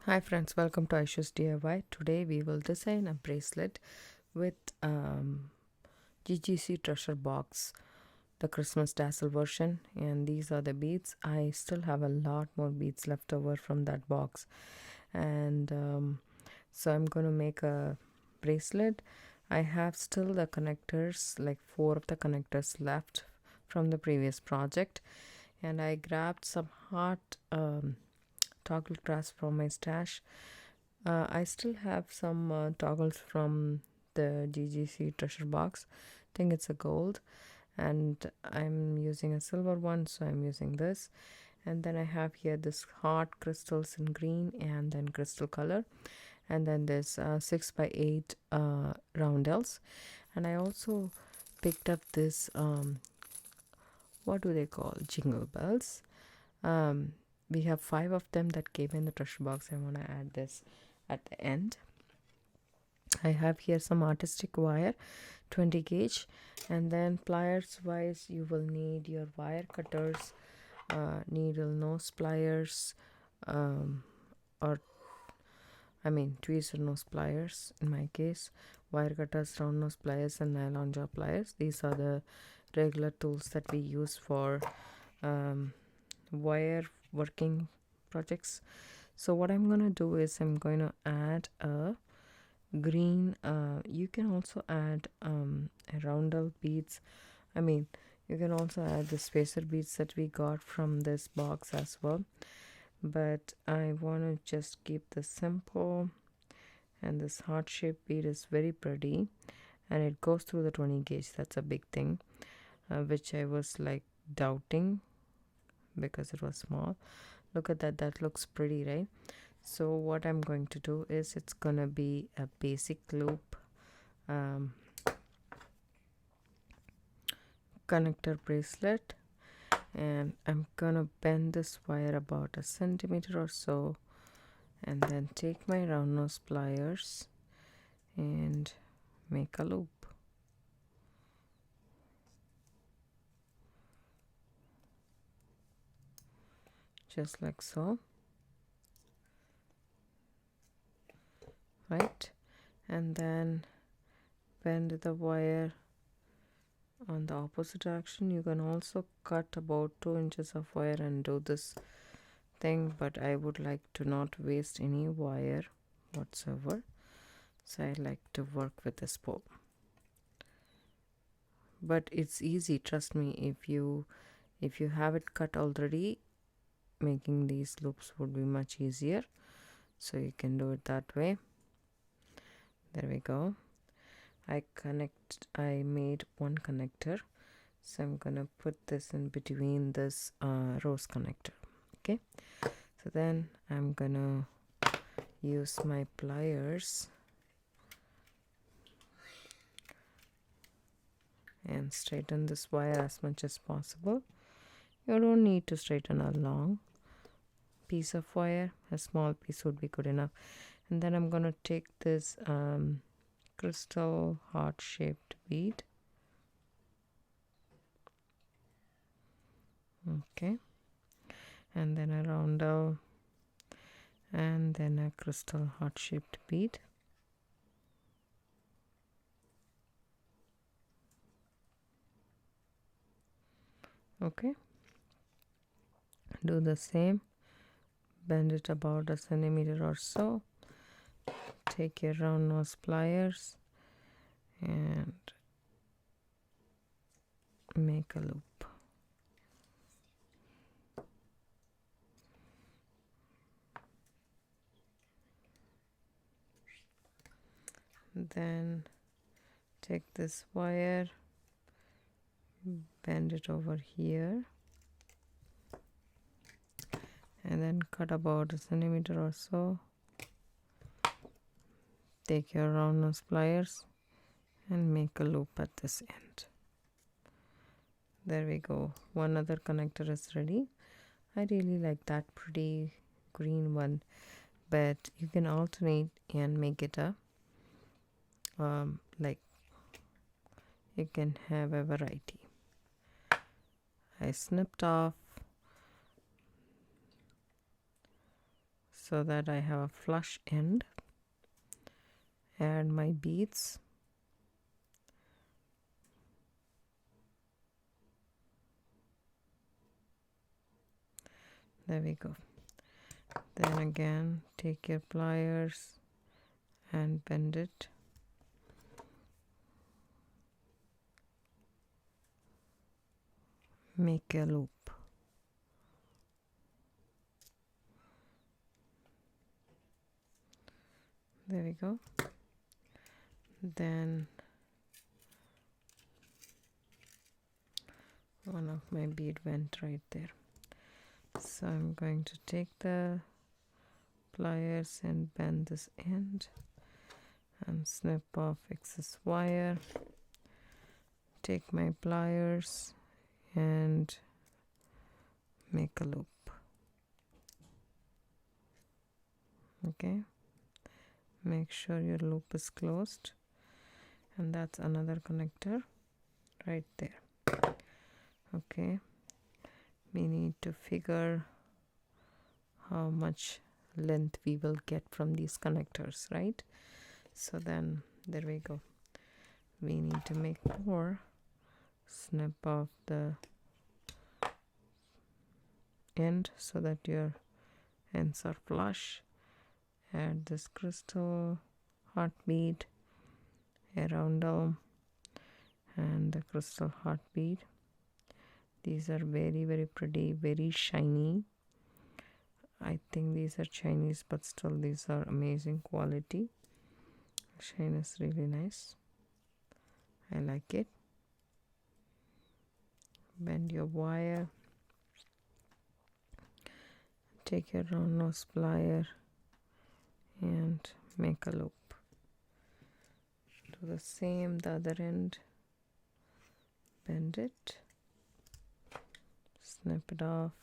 Hi friends, welcome to Aishu's DIY. Today we will design a bracelet with GGC treasure box, the Christmas tassel version, and these are the beads. I still have a lot more beads left over from that box, and so I'm going to make a bracelet. I have still the connectors, like 4 of the connectors left from the previous project, and I grabbed some hot toggle clasp from my stash. I still have some toggles from the GGC treasure box. I think it's a gold, and I'm using a silver one, so I'm using this. And then I have here this hot crystals in green and then crystal color, and then there's 6x8 roundels. And I also picked up this what do they call, jingle bells. We have 5 of them that came in the treasure box. I want to add this at the end. I have here some artistic wire, 20 gauge, and then pliers wise you will need your wire cutters, needle nose pliers, or tweezer nose pliers in my case, wire cutters, round nose pliers, and nylon jaw pliers. These are the regular tools that we use for wire working projects. So what I'm gonna do is I'm going to add a green, you can also add roundel beads. You can also add the spacer beads that we got from this box as well, but I want to just keep this simple. And this heart shaped bead is very pretty, and it goes through the 20 gauge. That's a big thing, which I was like doubting because it was small. Look at that, that looks pretty, right? So what I'm going to do is it's gonna be a basic loop connector bracelet, and I'm gonna bend this wire about a centimeter or so, and then take my round nose pliers and make a loop. Just like so, right? And then bend the wire on the opposite direction. You can also cut about 2 inches of wire and do this thing, but I would like to not waste any wire whatsoever, so I like to work with this pole. But it's easy, trust me. If you have it cut already, making these loops would be much easier, so you can do it that way. There we go. I made one connector, so I'm gonna put this in between this rose connector. Okay, so then I'm gonna use my pliers and straighten this wire as much as possible. You don't need to straighten a long piece of wire, a small piece would be good enough. And then I'm gonna take this crystal heart shaped bead. Okay, and then a roundel, and then a crystal heart shaped bead. Okay, do the same, bend it about a centimeter or so, take your round nose pliers and make a loop. Then take this wire, bend it over here, and then cut about a centimeter or so. Take your round nose pliers and make a loop at this end. There we go. One other connector is ready. I really like that pretty green one, but you can alternate and make it a like you can have a variety. I snipped off so that I have a flush end. Add my beads. There we go. Then again, take your pliers and bend it. Make a loop. There we go. Then one of my bead went right there. So I'm going to take the pliers and bend this end and snip off excess wire. Take my pliers and make a loop. Okay, make sure your loop is closed, and that's another connector right there. Okay, we need to figure how much length we will get from these connectors, right? So then there we go. We need to make more. Snip off the end so that your ends are flush. Add this crystal heartbeat around them and the crystal heartbeat. These are very, very pretty, very shiny. I think these are Chinese, but still these are amazing quality. Shine is really nice. I like it. Bend your wire. Take your round nose plier and make a loop. Do the same the other end. Bend it. Snip it off.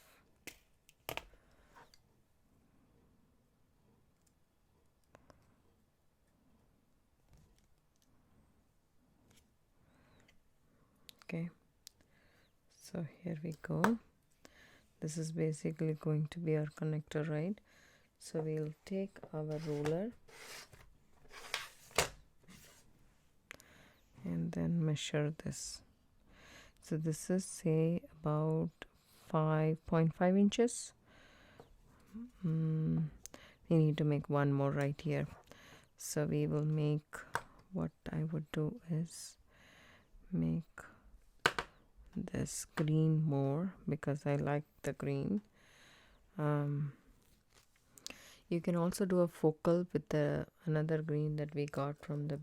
Okay, so here we go. This is basically going to be our connector, right? So we'll take our ruler and then measure this. So this is, say, about 5.5 inches. We need to make one more right here. So we will make, what I would do is make this green more because I like the green. You can also do a focal with the another green that we got from the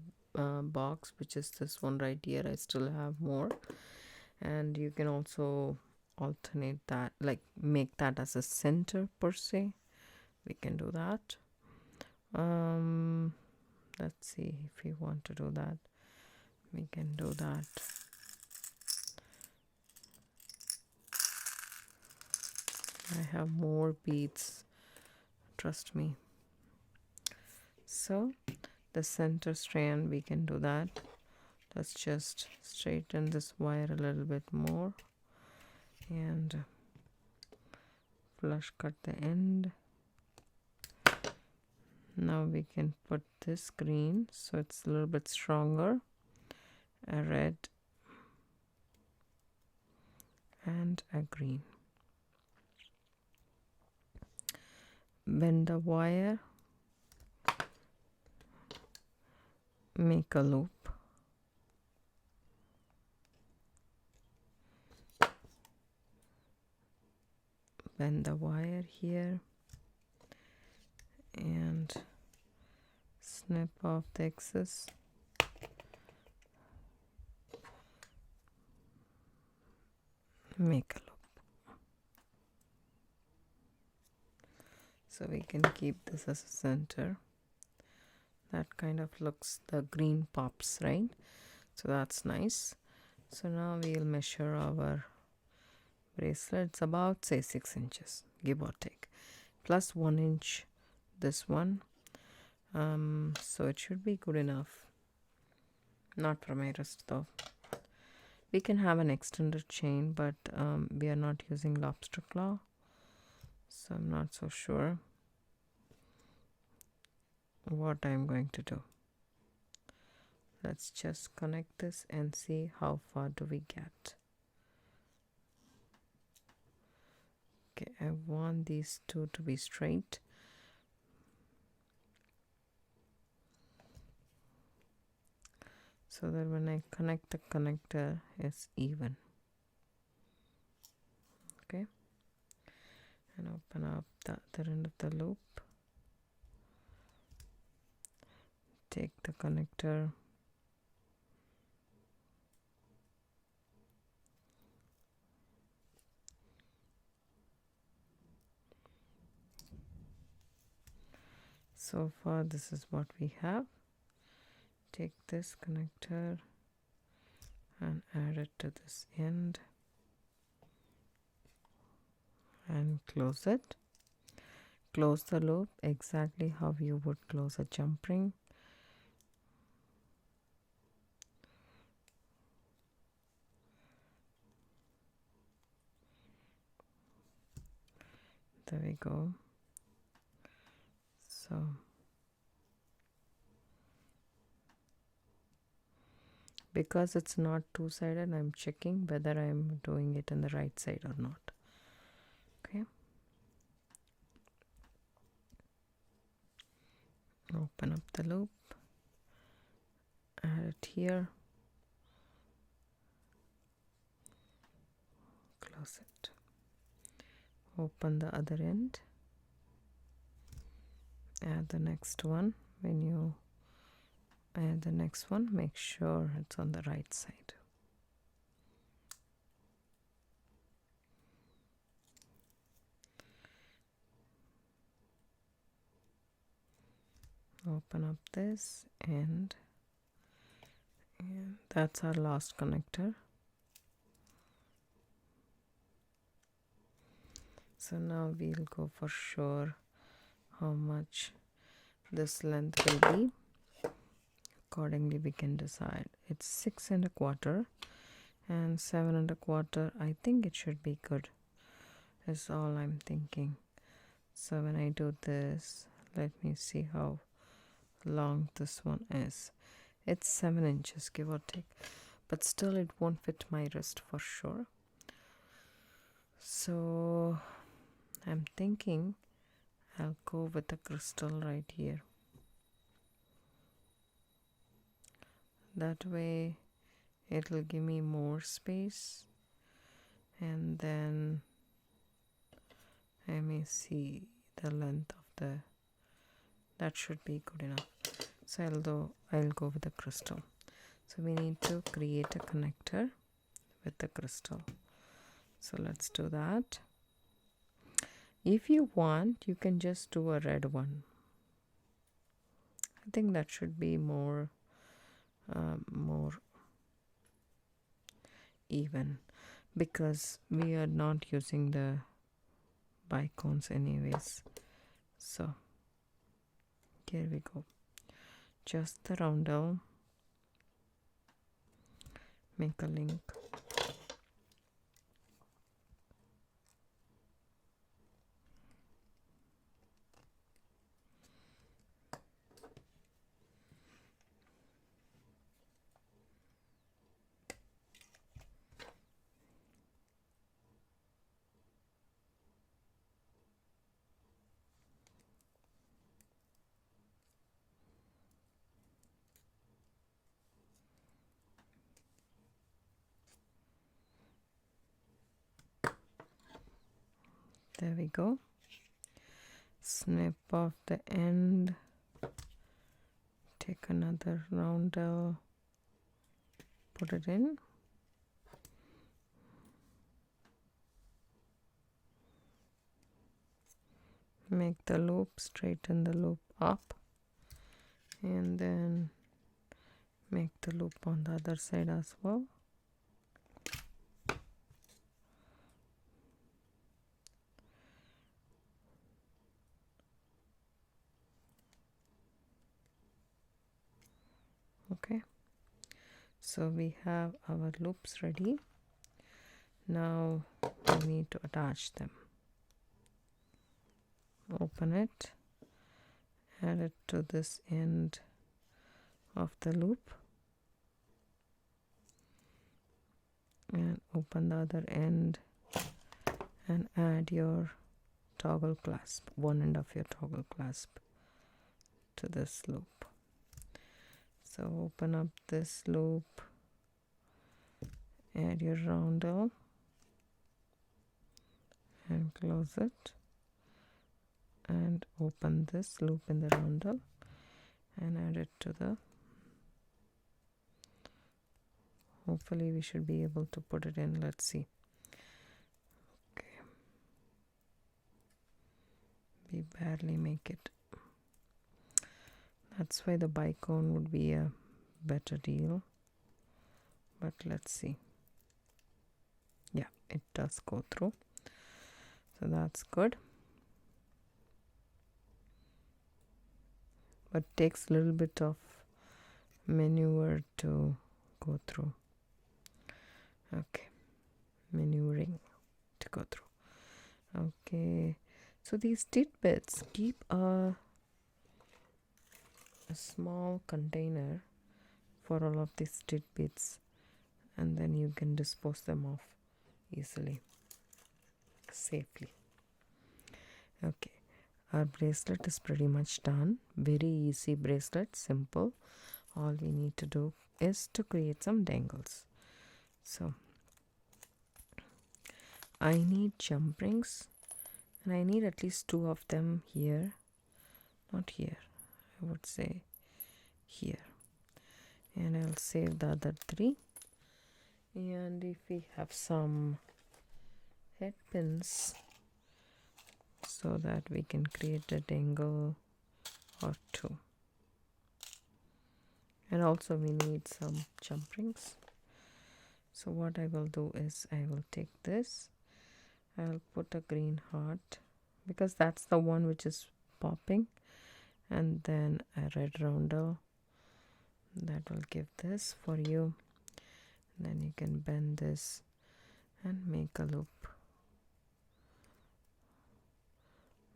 box, which is this one right here. I still have more, and you can also alternate that, like make that as a center per se. We can do that. Let's see if we want to do that. We can do that. I have more beads, trust me. So the center strand, we can do that. Let's just straighten this wire a little bit more and flush cut the end. Now we can put this green so it's a little bit stronger, a red and a green. Bend the wire, make a loop, bend the wire here and snip off the excess. Make a loop. So we can keep this as a center. That kind of looks, the green pops, right? So that's nice. So now we'll measure our bracelet. It's about, say, 6 inches, give or take, plus 1 inch this one. So it should be good enough. Not for my wrist though. We can have an extended chain, but we are not using lobster claw, so I'm not so sure. what I'm going to do. Let's just connect this and see how far do we get. Okay, I want these two to be straight. So that when I connect the connector, it's even. Okay, and open up the other end of the loop. Take the connector, so far this is what we have. Take this connector and add it to this end and close it. Close the loop exactly how you would close a jump ring. There we go. So because it's not two-sided, I'm checking whether I'm doing it in the right side or not. Okay. Open up the loop, add it here, close it. Open the other end, add the next one. When you add the next one, make sure it's on the right side. Open up this end, and that's our last connector. So now we'll go for sure how much this length will be. Accordingly we can decide. It's 6 1/4 and 7 1/4. I think it should be good, is all I'm thinking. So when I do this, let me see how long this one is. It's 7 inches, give or take, but still it won't fit my wrist for sure. So I'm thinking I'll go with the crystal right here. That way it'll give me more space, and then I may see the length of the, that should be good enough. So I'll go with the crystal. So we need to create a connector with the crystal. So let's do that. If you want, you can just do a red one. I think that should be more even, because we are not using the bicones anyways. So here we go. Just the roundel. Make a link. There we go. Snip off the end. Take another roundel. Put it in. Make the loop, straighten the loop up, and then make the loop on the other side as well. Okay, so we have our loops ready. Now we need to attach them. Open it add it to this end of the loop and open the other end and add your toggle clasp, one end of your toggle clasp to this loop. So open up this loop, add your roundel and close it, and open this loop in the roundel and add it to the, hopefully we should be able to put it in. Let's see. Okay, we barely make it. That's why the bicone would be a better deal, but let's see. Yeah, it does go through, so that's good, but takes a little bit of maneuver to go through. Okay, maneuvering to go through. Okay, so these tidbits, keep a small container for all of these tidbits, and then you can dispose them off easily, safely. Okay, our bracelet is pretty much done. Very easy bracelet, simple. All we need to do is to create some dangles. So I need jump rings, and I need at least 2 of them here, not here, I would say here, and I'll save the other 3. And if we have some head pins so that we can create a dangle or 2, and also we need some jump rings. So what I will do is I will take this, I'll put a green heart because that's the one which is popping, and then a red roundel that will give this for you. Then you can bend this and make a loop.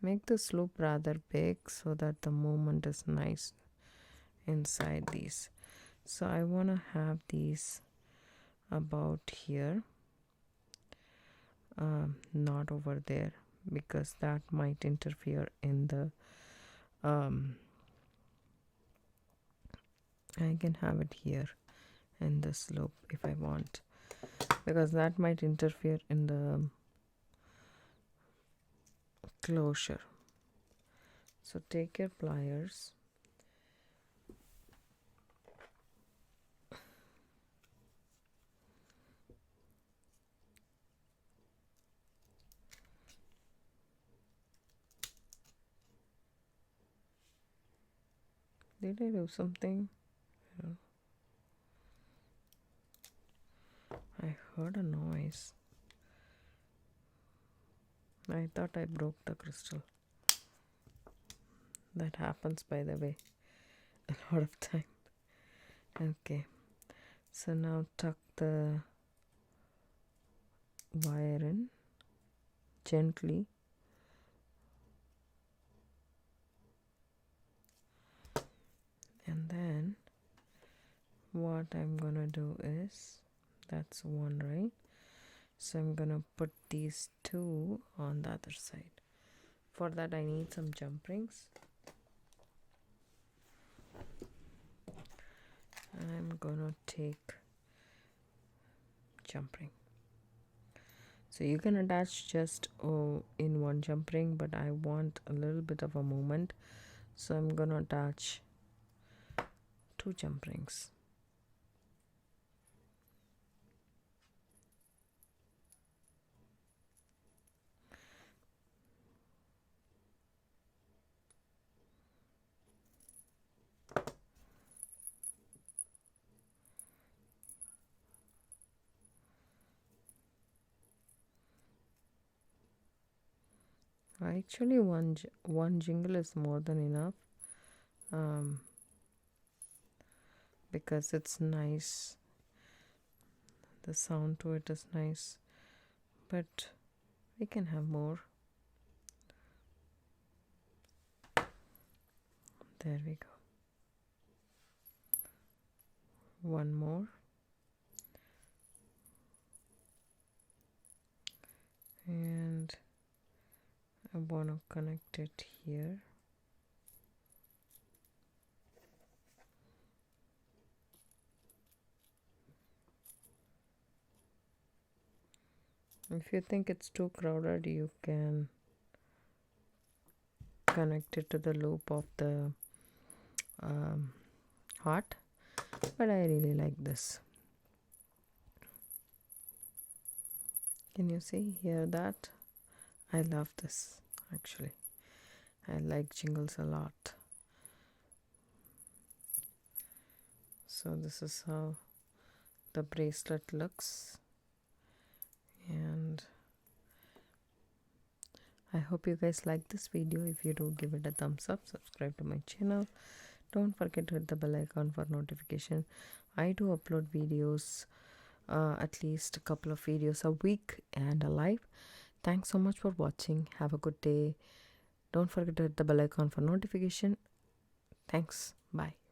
Make this loop rather big so that the movement is nice inside these. So I want to have these about here, not over there, because that might interfere in the I can have it here in this loop if I want, because that might interfere in the closure. So take your pliers, did I do something? I heard a noise. I thought I broke the crystal. That happens, by the way, a lot of time. Okay, so now tuck the wire in gently. And then what I'm gonna do is, that's one, right? So I'm gonna put these 2 on the other side. For that I need some jump rings. I'm gonna take jump ring. So you can attach just in one jump ring, but I want a little bit of a movement, so I'm gonna attach 2 jump rings. Actually, one jingle is more than enough, because it's nice. The sound to it is nice, but we can have more. There we go. One more. And I want to connect it here. If you think it's too crowded, you can connect it to the loop of the heart, but I really like this. Can you see, hear that? I love this actually. I like jingles a lot. So this is how the bracelet looks, and I hope you guys like this video. If you do, give it a thumbs up, subscribe to my channel, don't forget to hit the bell icon for notification. I do upload videos, at least a couple of videos a week and a live. Thanks so much for watching. Have a good day. Don't forget to hit the bell icon for notification. Thanks. Bye.